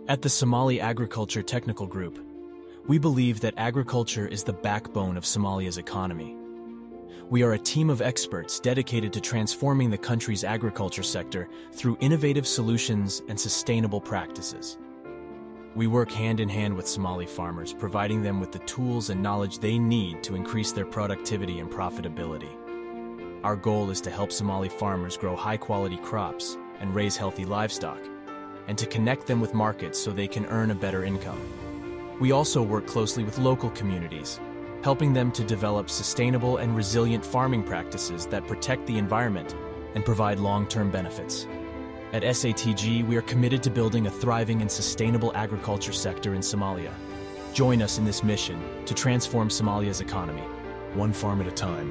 At the Somali Agriculture Technical Group, we believe that agriculture is the backbone of Somalia's economy. We are a team of experts dedicated to transforming the country's agriculture sector through innovative solutions and sustainable practices. We work hand in hand with Somali farmers, providing them with the tools and knowledge they need to increase their productivity and profitability. Our goal is to help Somali farmers grow high-quality crops and raise healthy livestock, and to connect them with markets so they can earn a better income. We also work closely with local communities, helping them to develop sustainable and resilient farming practices that protect the environment and provide long-term benefits. At SATG, we are committed to building a thriving and sustainable agriculture sector in Somalia. Join us in this mission to transform Somalia's economy, one farm at a time.